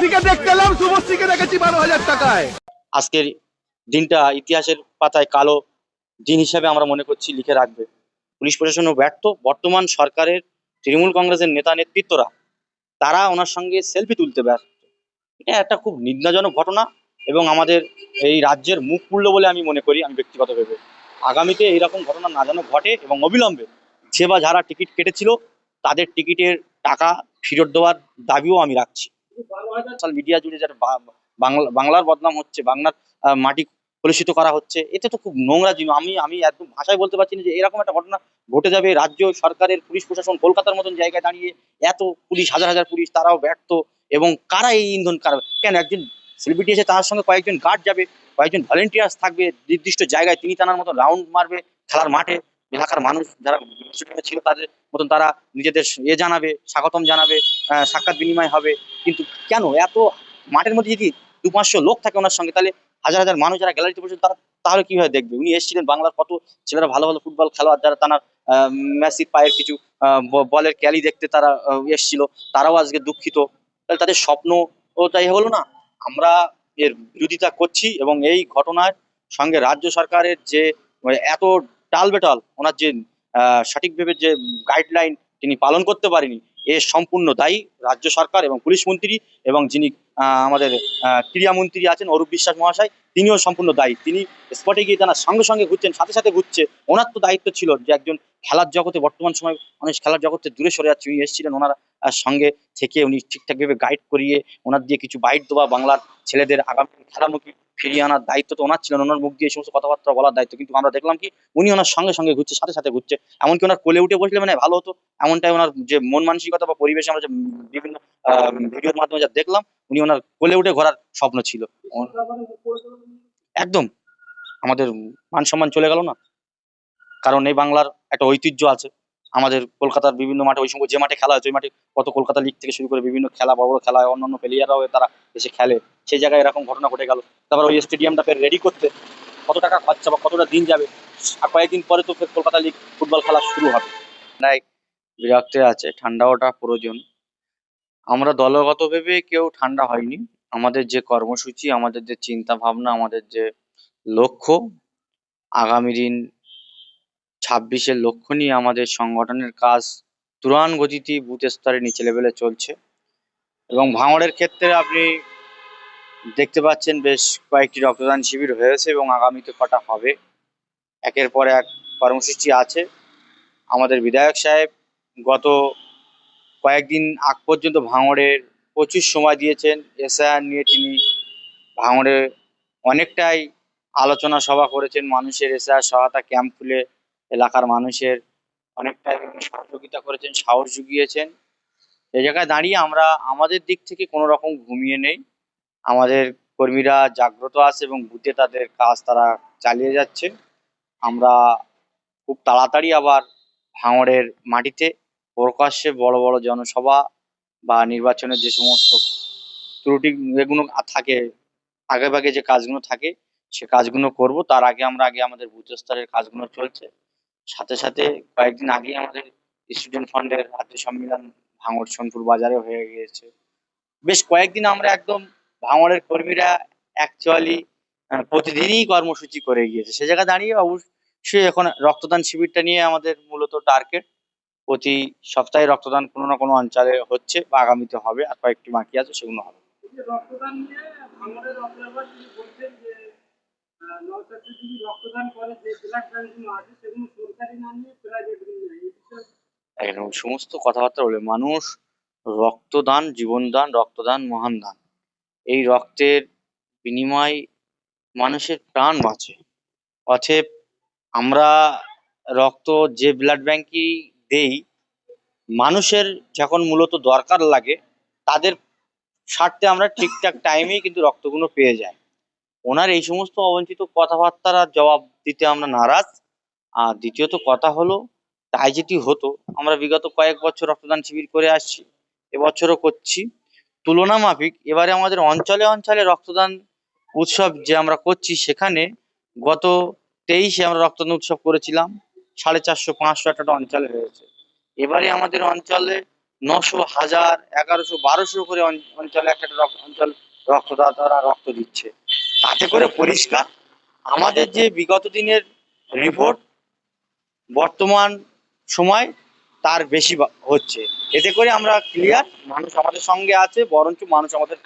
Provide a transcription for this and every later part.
শুভশ্রীকে দেখতে এলাম, শুভশ্রীকে দেখেছি 12,000 টাকায়। আজকের দিনটা ইতিহাসের পাতায় কালো দিন হিসেবে আমরা মনে করছি লিখে রাখবে। পুলিশ প্রশাসনও ব্যর্থ, বর্তমান সরকারের তৃণমূল কংগ্রেসের নেতা নেতৃত্বরা তারা ওনার সঙ্গে সেলফি তুলতে ব্যস্ত। এটা একটা খুব নিন্দাজনক ঘটনা এবং আমাদের এই রাজ্যের মুখ পুড়ল বলে আমি মনে করি, আমি ব্যক্তিগতভাবে। আগামীতে এইরকম ঘটনা না যেন ঘটে এবং অবিলম্বে যে বা যারা টিকিট কেটেছিল তাদের টিকিটের টাকা ফেরত দেওয়ার দাবিও আমি রাখছি। সোশ্যাল মিডিয়া জুড়ে যারা বাংলার বদনাম হচ্ছে, বাংলার মাটি কলুষিত করা হচ্ছে, এটা তো খুব নোংরা জিনিস। আমি আমি একদম ভাষায় বলতে পারছি না যে এরকম একটা ঘটনা ঘটে যাবে। রাজ্য সরকারের পুলিশ প্রশাসন কলকাতার মতন জায়গায় দাঁড়িয়ে এত পুলিশ, হাজার হাজার পুলিশ, তারাও ব্যর্থ। এবং কারা এই ইন্ধন, কারা কেন একজন সেলিব্রিটি এসে তার সঙ্গে কয়েকজন গার্ড যাবে, কয়েকজন ভলেন্টিয়ার্স থাকবে নির্দিষ্ট জায়গায়, তিনি টানার মতো রাউন্ড মারবে খেলার মাঠে। এলাকার মানুষ যারা ছিল তাদের মতন তারা নিজেদের জানাবে, স্বাগতম জানাবে, সাক্ষাৎ বিনিময় হবে। কিন্তু কেন এত মাঠের মধ্যে যদি 200-500 লোক থাকে ওনার সঙ্গে, তাহলে হাজার হাজার মানুষ যারা গ্যালারিতে বসে তারা তাহলে কিভাবে দেখবে? উনি এসেছিলেন, বাংলার কত ছেলেরা ভালো ভালো ফুটবল খেলোয়াড় যারা তার মেসির পায়ের কিছু বলের ক্যালি দেখতে তারা এসেছিল, তারাও আজকে দুঃখিত। তাহলে তাদের স্বপ্ন ওটাই হলো না। আমরা এর বিরোধিতা করছি এবং এই ঘটনার সঙ্গে রাজ্য সরকারের যে এত টালবেটাল, ওনার যে সঠিকভাবে যে গাইডলাইন তিনি পালন করতে পারেনি, এর সম্পূর্ণ দায়ী রাজ্য সরকার এবং পুলিশ মন্ত্রী এবং যিনি আমাদের ক্রীড়ামন্ত্রী আছেন অরূপ বিশ্বাস মহাশয়, তিনিও সম্পূর্ণ দায়ী। তিনি স্পটে গিয়ে তারা সঙ্গে সঙ্গে ঘুরছেন, সাথে সাথে ঘুরছে। ওনার তো দায়িত্ব ছিল যে একজন খেলার জগতে, বর্তমান সময় মানুষ খেলার জগতে দূরে সরে যাচ্ছে, উনি এসেছিলেন ওনার সঙ্গে থেকে উনি ঠিকঠাকভাবে গাইড করিয়ে ওনার দিয়ে কিছু বাইট দেওয়া, বাংলার ছেলেদের আগামী খেলামুখী ফিরিয়ে আনার দায়িত্ব তো ওনার ছিলেন, ওনার মুখ দিয়ে এই সমস্ত কথাবার্তা বলার দায়িত্ব। কিন্তু আমরা দেখলাম কি উনি ওনার সঙ্গে সঙ্গে ঘুরছে, সাথে সাথে ঘুরছে। এমনকি ওনার কোলে উঠে বসলে মানে ভালো হতো, এমনটাই ওনার যে মন মানসিকতা বা পরিবেশে আমরা যে বিভিন্ন ভিডিওর মাধ্যমে যা দেখলাম, উনি ওনার কোলে উঠে ঘোরার স্বপ্ন ছিল। একদম আমাদের মান সম্মান চলে গেল না। কারণ এই বাংলার একটা ঐতিহ্য আছে। আমাদের কলকাতার বিভিন্ন মাঠে, ওই সময় যে মাঠে খেলা হয়েছে ওই মাঠে কত কলকাতা লিগ থেকে শুরু করে বিভিন্ন খেলা, বড় বড় খেলা হয়, অন্যান্য প্লেয়াররাও তারা এসে খেলে। সেই জায়গায় এরকম ঘটনা ঘটে গেল। তারপর ওই স্টেডিয়ামটা ফের রেডি করতে কত টাকা খরচা বা কতটা দিন যাবে, আর কয়েকদিন পরে তো ফের কলকাতা লিগ ফুটবল খেলা শুরু হবে। নাই বিরক্তি আছে, ঠান্ডা ওটা প্রয়োজন। আমরা দলগত ভেবে কেউ ঠান্ডা হয়নি। আমাদের যে কর্মসূচি, আমাদের যে চিন্তা ভাবনা, আমাদের যে লক্ষ্য, আগামী দিন 26-এর লক্ষ্য নিয়ে আমাদের সংগঠনের কাজ তুরান গতিতে বুথ স্তরে নিচে লেভেলে চলছে। এবং ভাঙড়ের ক্ষেত্রে আপনি দেখতে পাচ্ছেন বেশ কয়েকটি রক্তদান শিবির হয়েছে এবং আগামীতে কটা হবে। একের পর এক কর্মসূচি আছে। আমাদের বিধায়ক সাহেব গত কয়েকদিন আগ পর্যন্ত ভাঙড়ের প্রচুর সময় দিয়েছেন। এসআইআর নিয়ে তিনি ভাঙড়ে অনেকটাই আলোচনা সভা করেছেন, মানুষের এসআইআর সহায়তা ক্যাম্প খুলে এলাকার মানুষের অনেকটাই সহযোগিতা করেছেন, সাহস জুগিয়েছেন। এই জায়গায় দাঁড়িয়ে আমরা আমাদের দিক থেকে কোনো রকম ঘুমিয়ে নেই। আমাদের কর্মীরা জাগ্রত আছে এবং বুথে তাদের কাজ তারা চালিয়ে যাচ্ছে। আমরা খুব তাড়াতাড়ি আবার ভাঙড়ের মাটিতে প্রকাশ্যে বড় বড় জনসভা বা নির্বাচনের যে সমস্ত ত্রুটি এগুলো থাকে, আগে ভাগে যে কাজগুলো থাকে সে কাজগুলো করব। তার আগে আমরা আমাদের বুথ স্তরের কাজগুলো চলছে। সাথে সাথে কয়েকদিন আগে আমাদের স্টুডেন্ট ফান্ডের রাজ্য সম্মেলন ভাঙড় সোনপুর বাজারে হয়ে গিয়েছে। বেশ কয়েকদিন আমরা একদম ভাঙড়ের কর্মীরা অ্যাকচুয়ালি প্রতিদিনই কর্মসূচি করে গিয়েছে। সে জায়গায় দাঁড়িয়ে অবশ্যই এখন রক্তদান শিবিরটা নিয়ে আমাদের মূলত টার্গেট। প্রতি সপ্তাহে রক্তদান কোনো না কোনো অঞ্চলে হচ্ছে বা আগামীতে হবে, আর কয়েকটি বাকি আছে সেগুলো হবে। রক্তদান নিয়ে ভাঙড়ের অবজারভার তিনি বলছেন যে নৌচাকরি যিনি রক্তদান করে যে ব্লাড ব্যাংকগুলো আছে সেগুলো সরকারি না নিয়ে প্রাইভেট নেয়, এই বিষয়ে এরকম সমস্ত কথাবার্তা বলে মানুষ রক্তদান জীবনদান, রক্তদান মহান দান। এই রক্তের বিনিময় মানুষের প্রাণ বাঁচে। অতএব আমরা রক্ত যে ব্লাড ব্যাংকই দেই, মানুষের যখন মূলত দরকার লাগে তাদের স্বার্থে আমরা ঠিকঠাক টাইমেই কিন্তু রক্তগুলো পেয়ে যাই। ওনার এই সমস্ত অবাঞ্ছিত কথাবার্তার জবাব দিতে আমরা নারাজ। আর দ্বিতীয়ত কথা হলো, তাই যেটি হতো, আমরা বিগত কয়েক বছর রক্তদান শিবির করে আসছি, এবছরও করছি। তুলনা মাফিক এবারে আমাদের অঞ্চলে অঞ্চলে রক্তদান উৎসব যে আমরা করছি, সেখানে গত 23-এ আমরা রক্তদান উৎসব করেছিলাম, 450-500 একটা অঞ্চলে হয়েছে। এবারে আমাদের অঞ্চলে 900, 1000, 1100, 1200 করে অঞ্চলে একটা একটা অঞ্চল রক্তদাতারা রক্ত দিচ্ছে। তাতে করে পরিষ্কার আমাদের যে বিগত দিনের রিপোর্ট বর্তমান সময় তার বেশি হচ্ছে। এতে করে আমরা ক্লিয়ার, মানুষ আমাদের সঙ্গে আছে, বরঞ্চ মানুষ আমাদের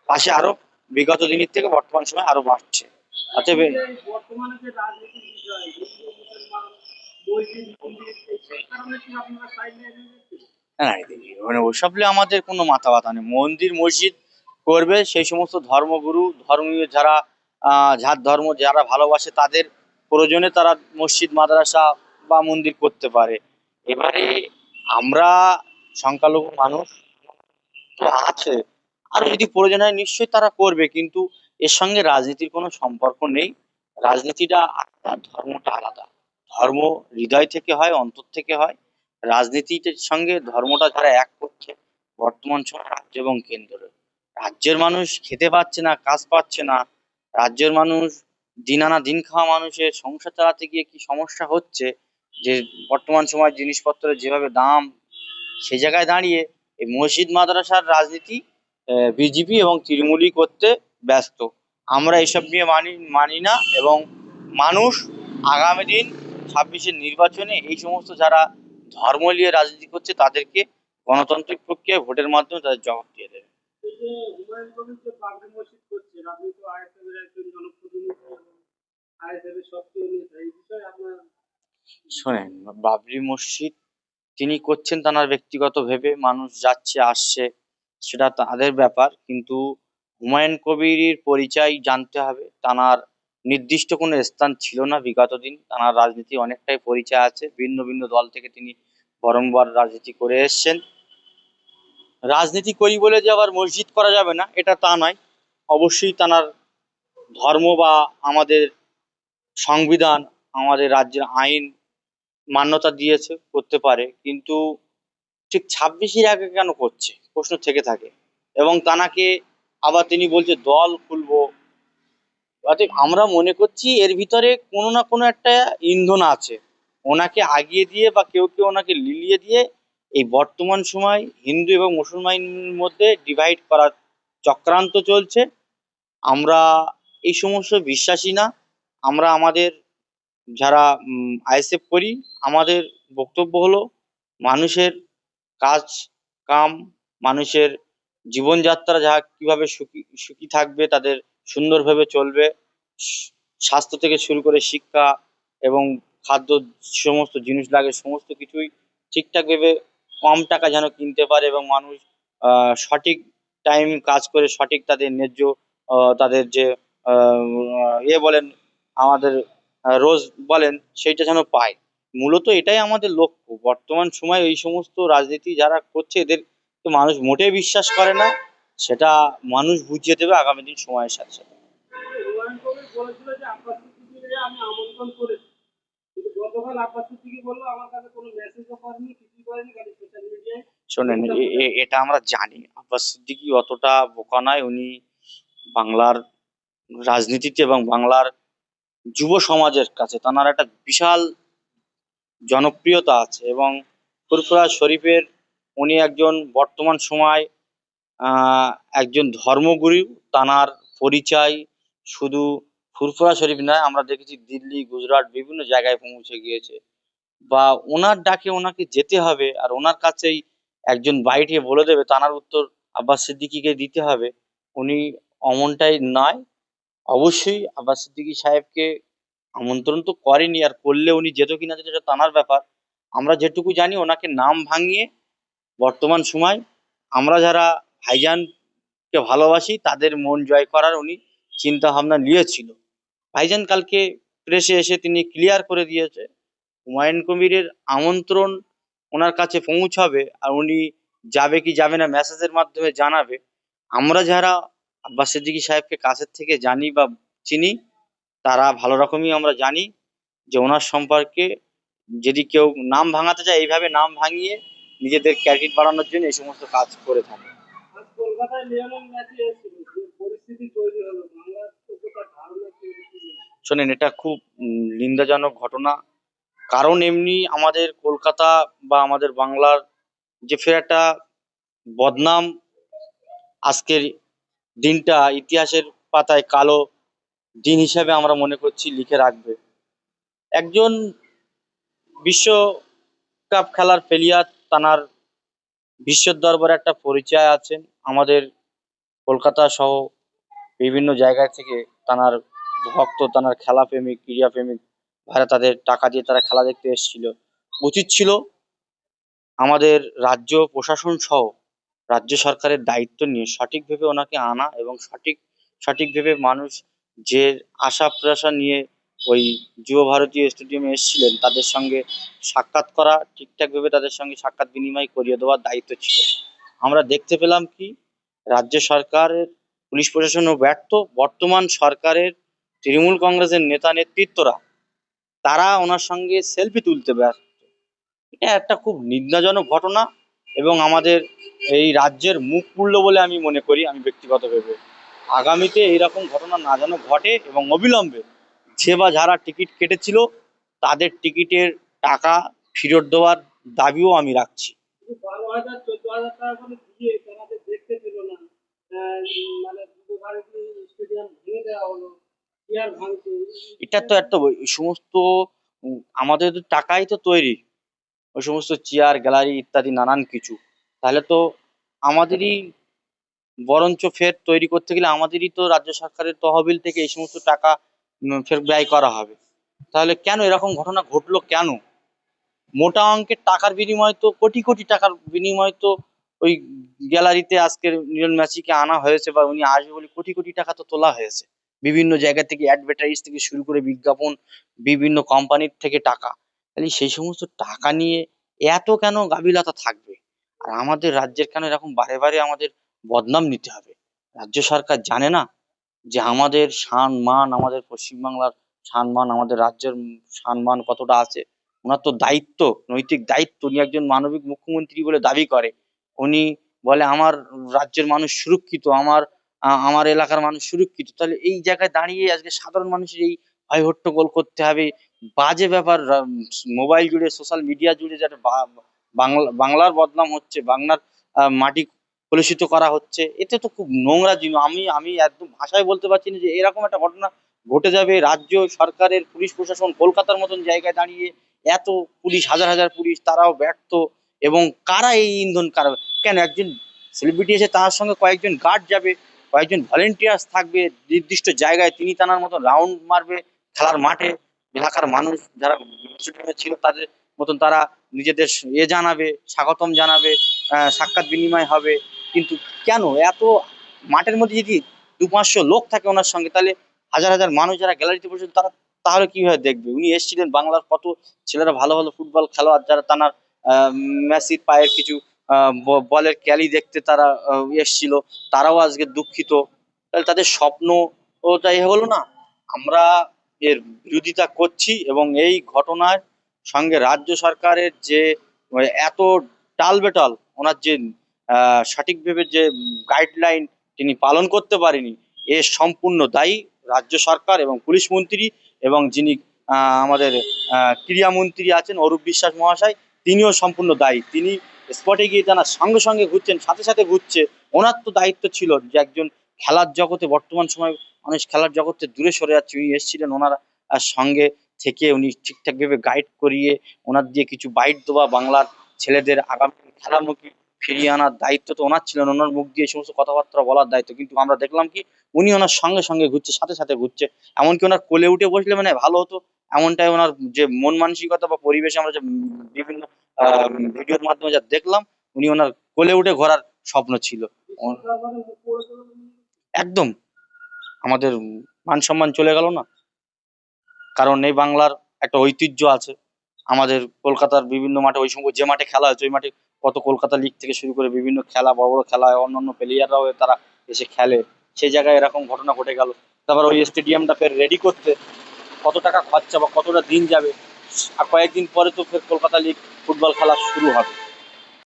পাশে আরো বিগত দিনের থেকে বর্তমান সময় আরো বাড়ছে। অতএব এই যে বর্তমানে যে রাজনীতির বিষয়, হিন্দু মুসলমান মসজিদ মন্দির সেই কারণে কি আপনারা সাইড লাইনে যাচ্ছেন? হ্যাঁ, মানে ওসব নিয়ে আমাদের কোনো মাথা ব্যথা নেই। মন্দির মসজিদ করবে সেই সমস্ত ধর্মগুরু, ধর্মীয় যারা যার ধর্ম যারা ভালোবাসে তাদের প্রয়োজনে তারা মসজিদ মাদ্রাসা বা মন্দির করতে পারে। এবারে আমরা সংখ্যালঘু মানুষ তো আছে, আর যদি প্রয়োজন হয় নিশ্চয়ই তারা করবে, কিন্তু এর সঙ্গে রাজনীতির কোনো সম্পর্ক নেই। রাজনীতিটা আলাদা, ধর্মটা আলাদা। ধর্ম হৃদয় থেকে হয়, অন্তর থেকে হয়। রাজনীতির সঙ্গে ধর্মটা যারা এক করছে বর্তমান সময় রাজ্য এবং কেন্দ্রে, রাজ্যের মানুষ খেতে পাচ্ছে না, কাজ পাচ্ছে না। রাজ্যের মানুষ দিন আনা দিন খাওয়া মানুষের সংসার চালাতে গিয়ে কি সমস্যা হচ্ছে, যে বর্তমান সময় জিনিসপত্রের যেভাবে দাম, সেই জায়গায় দাঁড়িয়ে এই মসজিদ মাদ্রাসার রাজনীতি বিজেপি এবং তৃণমূলই করতে ব্যস্ত। আমরা এসব নিয়ে মানি মানি না, এবং মানুষ আগামী দিন 26-এর নির্বাচনে এই সমস্ত যারা ধর্ম নিয়ে রাজনীতি করছে তাদেরকে গণতান্ত্রিক প্রক্রিয়ায় ভোটের মাধ্যমে তাদের জবাব দিয়ে দেবে। এই যে হুমায়ুন কবির যে বাবরি মসজিদ করছেন, আপনি তো আইএসএফের একজন জনপ্রতিনিধি এবং আইএসএফের সক্রিয় নেতা, এই বিষয়ে আপনার শোনেন, বাবরি মসজিদ তিনি করছেন তার ব্যক্তিগত ভেবে, মানুষ যাচ্ছে আসছে, সেটা তাদের ব্যাপার। কিন্তু হুমায়ুন কবিরের পরিচয় জানতে হবে। তার নির্দিষ্ট কোনো স্থান ছিল না বিগত দিন। তার রাজনীতি অনেকটাই পরিচয় আছে, ভিন্ন ভিন্ন দল থেকে তিনি বারংবার রাজনীতি করে এসেছেন। রাজনীতি করি বলে যে আবার মসজিদ করা যাবে না এটা তা নয়। অবশ্যই তার ধর্ম বা আমাদের সংবিধান, আমাদের রাজ্যের আইন মান্যতা দিয়েছে, করতে পারে, কিন্তু ঠিক 26-এর আগে কেন করছে প্রশ্ন থেকে থাকে। এবং তানাকে আবার তিনি বলছে দল খুলবো। অতএব আমরা মনে করছি এর ভিতরে কোনো না কোনো একটা ইন্ধন আছে, ওনাকে আগিয়ে দিয়ে বা কেউ কেউ ওনাকে লিলিয়ে দিয়ে এই বর্তমান সময় হিন্দু এবং মুসলমানের মধ্যে ডিভাইড করার চক্রান্ত চলছে। আমরা এই সমস্ত বিশ্বাসী না। আমরা আমাদের যারা আইএসএফ করি, আমাদের বক্তব্য হলো মানুষের কাজ কাম, মানুষের জীবনযাত্রা যা কিভাবে সুখী সুখী থাকবে, তাদের সুন্দরভাবে চলবে, স্বাস্থ্য থেকে শুরু করে শিক্ষা এবং খাদ্য, সমস্ত জিনিস লাগে সমস্ত কিছুই ঠিকঠাক ভাবে কম টাকা যেন কিনতে পারে, এবং মানুষ সঠিক টাইম কাজ করে সঠিক তাদের ন্যায্য তাদের যে বলেন আমাদের রোজ বলেন সেইটা যেন পায়। মূলত এটাই আমাদের লক্ষ্য। বর্তমান সময় এই সমস্ত রাজনীতি যারা করছে এদের তো মানুষ মোটেই বিশ্বাস করে না। সেটা মানুষ বুঝিয়ে দেবে আগামী দিন সময়ের সাথে সাথে। হুমায়ুন কবির বলেছিল যে আব্বাস সিদ্দিকীকে আমি আমন্ত্রণ করেছি, কিন্তু গতকাল আব্বাস সিদ্দিকী বললো আমার কাছে কোনো মেসেজও করেনি, কিছুই করেনি, খালি সোশ্যাল মিডিয়ায় শোনেন, মিথ্যা প্রচার। এটা আমরা জানি আব্বাস সিদ্দিকী অতটা বোকা নয়। উনি বাংলার রাজনীতিতে এবং বাংলার যুব সমাজের কাছে তার একটা বিশাল জনপ্রিয়তা আছে, এবং ফুরফুরা শরীফের উনি একজন বর্তমান সময় আহ একজন ধর্মগুরু। তানার পরিচয় শুধু ফুরফুরা শরীফ নয়, আমরা দেখেছি দিল্লি, গুজরাট বিভিন্ন জায়গায় পৌঁছে গিয়েছে। বা ওনার ডাকে ওনাকে যেতে হবে, আর ওনার কাছেই একজন বাইরে বলে দেবে তানার উত্তর আব্বাস সিদ্দিকীকে দিতে হবে, উনি অমনটাই নয়। অবশ্যই আব্বাস সিদ্দিকী সাহেবকে আমন্ত্রণ তো করেনি, আর করলে উনি যেত কিনা যেটা তানার ব্যাপার। আমরা যেটুকু জানি ওনাকে নাম ভাঙিয়ে বর্তমান সময় আমরা যারা ভাইজানকে ভালোবাসি তাদের মন জয় করার উনি চিন্তা ভাবনা নিয়েছিল। ভাইজান কালকে প্রেসে এসে তিনি ক্লিয়ার করে দিয়েছে হুমায়ুন কবিরের আমন্ত্রণ ওনার কাছে পৌঁছাবে, আর উনি যাবে কি যাবে না মেসেজের মাধ্যমে জানাবে। আমরা যারা আব্বাস সিদ্দিকী সাহেবকে কাছের থেকে জানি বা চিনি, তারা ভালো রকমই আমরা জানি যে ওনার সম্পর্কে যদি কেউ নাম ভাঙাতে চায় এইভাবে নাম ভাঙিয়ে নিজেদের ক্রেডিট বাড়ানোর জন্য এই সমস্ত কাজ করে থাকে। আজ কলকাতায় লিওনেল মেসি এসেছিল, যে পরিস্থিতি তৈরি হলো বাংলার উপর, ধারণা কি হয়েছিল? শোনেন, এটা খুব নিন্দাজনক ঘটনা। কারণ এমনি আমাদের কলকাতা বা আমাদের বাংলার যে ফের একটা বদনাম আজকের দিনটা ইতিহাসের পাতায় কালো দিন হিসেবে আমরা মনে করছি লিখে রাখবে। একজন বিশ্বকাপ খেলার প্লেয়ার, তার বিশ্বের দরবারে একটা পরিচয় আছেন। আমাদের কলকাতা সহ বিভিন্ন জায়গা থেকে তার ভক্ত, তার খেলা প্রেমিক, ক্রীড়া প্রেমিক ভাইরা তাদের টাকা দিয়ে তারা খেলা দেখতে এসেছিল। উচিত ছিল আমাদের রাজ্য প্রশাসন সহ রাজ্য সরকারের দায়িত্ব নিয়ে সঠিকভাবে ওনাকে আনা এবং সঠিকভাবে মানুষ যে আশা প্রত্যাশা নিয়ে ওই যুব ভারতী স্টেডিয়ামে এসেছিলেন তাদের সঙ্গে সাক্ষাৎ করা, ঠিকঠাকভাবে তাদের সঙ্গে সাক্ষাৎ বিনিময় করিয়ে দেওয়ার দায়িত্ব ছিল। আমরা দেখতে পেলাম কি রাজ্য সরকারের পুলিশ প্রশাসনও ব্যর্থ। বর্তমান সরকারের তৃণমূল কংগ্রেসের নেতা নেতৃত্বরা তারা ওনার সঙ্গে সেলফি তুলতে ব্যস্ত। এটা একটা খুব নিন্দাজনক ঘটনা এবং আমাদের এই রাজ্যের মুখ পুড়ল বলে আমি মনে করি। আমি ব্যক্তিগতভাবে আগামীতে এইরকম ঘটনা না যেন ঘটে এবং অবিলম্বে যে বা যারা টিকিট কেটেছিল তাদের টিকিটের টাকা ফেরত দেওয়ার দাবিও আমি রাখছি। 12,000 14,000 টাকা করে দিয়ে তাদের দেখতে পেল না। মানে যুব ভারতী স্টেডিয়াম ভেঙে দেওয়া হলো, চেয়ার ভাঙছে। এটা তো একটা এই সমস্ত আমাদের টাকাই তো তৈরি, ওই সমস্ত চেয়ার গ্যালারি ইত্যাদি নানান কিছু। তাহলে তো আমাদেরই বরঞ্চ ফের তৈরি করতে গেলে আমাদেরই তো রাজ্য সরকারের তহবিল থেকে এই সমস্ত টাকা ফের ব্যয় করা হবে। তাহলে কেন এরকম ঘটনা ঘটলো কেন? মোটা অঙ্কের টাকার বিনিময়ে তো কোটি কোটি টাকার বিনিময়ে তো ওই গ্যালারিতে আজকের লিওনেল মেসিকে আনা হয়েছে বা উনি আসবে বলে কোটি কোটি টাকা তো তোলা হয়েছে। বিভিন্ন জায়গা থেকে অ্যাডভার্টাইজ থেকে শুরু করে বিজ্ঞাপন, বিভিন্ন কোম্পানির থেকে টাকা। তাহলে সেই সমস্ত টাকা নিয়ে এত কেন গাফিলতা থাকবে? আর আমাদের রাজ্যের কেন এরকম বারে বারে আমাদের বদনাম নিতে হবে? রাজ্য সরকার জানে না যে আমাদের সম্মান, আমাদের পশ্চিমবাংলার সম্মান, আমাদের রাজ্যের সম্মান কতটা আছে? ওনার তো দায়িত্ব, নৈতিক দায়িত্ব। উনি একজন মানবিক মুখ্যমন্ত্রী বলে দাবি করে। উনি বলে আমার রাজ্যের মানুষ সুরক্ষিত, আমার এলাকার মানুষ সুরক্ষিত। তাহলে এই জায়গায় দাঁড়িয়ে আজকে সাধারণ মানুষের এই হই হট্টগোল করতে হবে, বাজে ব্যাপার। মোবাইল জুড়ে, সোশ্যাল মিডিয়া জুড়ে যাতে বাংলার বদনাম হচ্ছে, বাংলার মাটি কলুষিত করা হচ্ছে, এতে তো খুব নোংরা জিনিস। আমি একদম ভাষায় বলতে পারছি না যে এরকম একটা ঘটনা ঘটে যাবে। রাজ্য সরকারের পুলিশ প্রশাসন কলকাতার মতন জায়গায় দাঁড়িয়ে এত পুলিশ, হাজার হাজার পুলিশ, তারাও ব্যর্থ। এবং কারা এই ইন্ধন, কারা কেন? একজন সেলিব্রিটি এসে তার সঙ্গে কয়েকজন গার্ড যাবে, কয়েকজন ভলেন্টিয়ার্স থাকবে নির্দিষ্ট জায়গায়, তিনি তানার মতো রাউন্ড মারবে খেলার মাঠে। এলাকার মানুষ যারা স্টেডিয়ামে ছিল তাদের মতন তারা নিজেদের জানাবে, স্বাগতম জানাবে, সাক্ষাৎ বিনিময় হবে। কিন্তু কেন এত মাঠের মধ্যে যদি 200-500 লোক থাকে ওনার সঙ্গে, তাহলে হাজার হাজার মানুষ যারা গ্যালারিতে বসে তারা তাহলে কিভাবে দেখবে? উনি এসেছিলেন বাংলার কত ছেলেরা ভালো ভালো ফুটবল খেলোয়াড় যারা তার মেসির পায়ের কিছু বলের ক্যালি দেখতে তারা এসছিল, তারাও আজকে দুঃখিত। তাহলে তাদের স্বপ্ন ওটাই হলো না। আমরা এর বিরোধিতা করছি এবং এই ঘটনার সঙ্গে রাজ্য সরকারের যে এত টালবেটাল, ওনার যে সঠিকভাবে যে গাইডলাইন তিনি পালন করতে পারেনি, এর সম্পূর্ণ দায়ী রাজ্য সরকার এবং পুলিশ মন্ত্রী এবং যিনি আমাদের ক্রীড়ামন্ত্রী আছেন অরূপ বিশ্বাস মহাশয়, তিনিও সম্পূর্ণ দায়ী। তিনি স্পটে গিয়ে তার সঙ্গে সঙ্গে ঘুরছেন, সাথে সাথে ঘুরছে। ওনার তো দায়িত্ব ছিল যে একজন খেলার জগতে, বর্তমান সময় মানুষ খেলার জগতে দূরে সরে যাচ্ছে, উনি এসেছিলেন ওনার সঙ্গে থেকে উনি ঠিকঠাকভাবে গাইড করিয়ে ওনার দিয়ে কিছু বাইট দেওয়া, বাংলার ছেলেদের আগামী খেলামুখী ফিরিয়ে আনার দায়িত্ব তো ওনার ছিল। ওনার মুখ দিয়ে এই সমস্ত কথাবার্তা বলার দায়িত্ব। কিন্তু আমরা দেখলাম কি উনি ওনার সঙ্গে সঙ্গে ঘুরছে, সাথে সাথে ঘুরছে। এমনকি ওনার কোলে উঠে বসলে মানে ভালো হতো, এমনটাই ওনার যে মন মানসিকতা বা পরিবেশে আমরা যে বিভিন্ন ভিডিওর মাধ্যমে যা দেখলাম, উনি ওনার কোলে উঠে ঘোরার স্বপ্ন ছিল। একদম আমাদের মান সম্মান চলে গেল না? কারণ এই বাংলার একটা ঐতিহ্য আছে। আমাদের কলকাতার বিভিন্ন মাঠে, ওই সময় যে মাঠে খেলা হচ্ছে ওই মাঠে কত কলকাতা লিগ থেকে শুরু করে বিভিন্ন খেলা, বড় বড় খেলা হয়, অন্যান্য প্লেয়াররাও তারা এসে খেলে। সেই জায়গায় এরকম ঘটনা ঘটে গেল। তারপর ওই স্টেডিয়ামটা ফের রেডি করতে কত টাকা খরচা বা কতটা দিন যাবে। আর কয়েকদিন পরে তো ফের কলকাতা লিগ ফুটবল খেলা শুরু হবে।